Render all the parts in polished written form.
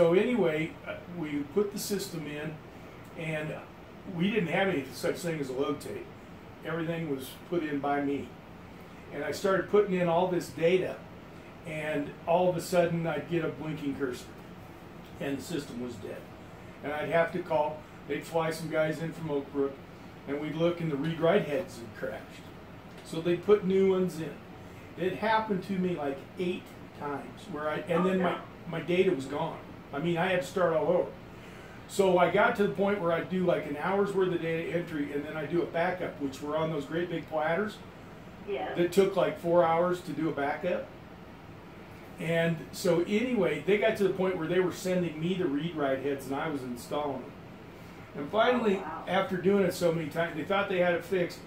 So anyway, we put the system in, and we didn't have any such thing as a load tape. Everything was put in by me. And I started putting in all this data, and all of a sudden I'd get a blinking cursor, and the system was dead. And I'd have to call, they'd fly some guys in from Oak Brook, and we'd look and the read-write heads had crashed. So they'd put new ones in. It happened to me like 8 times, and then my data was gone. I mean, I had to start all over. So I got to the point where I'd do like an hour's worth of data entry, and then I'd do a backup, which were on those great big platters. Yeah. That took like 4 hours to do a backup. And so anyway, they got to the point where they were sending me the read-write heads, and I was installing them. And finally, after doing it so many times, they thought they had it fixed.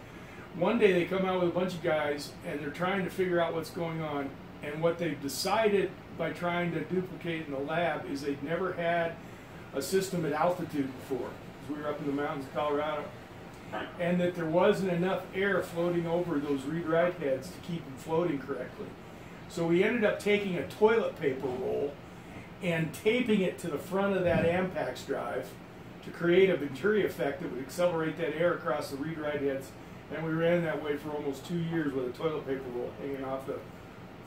One day they come out with a bunch of guys, and they're trying to figure out what's going on. And what they've decided by trying to duplicate in the lab is they'd never had a system at altitude before, because we were up in the mountains of Colorado, and that there wasn't enough air floating over those read-write heads to keep them floating correctly. So we ended up taking a toilet paper roll and taping it to the front of that Ampex drive to create a Venturi effect that would accelerate that air across the read-write heads. And we ran that way for almost 2 years with a toilet paper roll hanging off the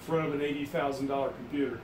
front of an $80,000 computer.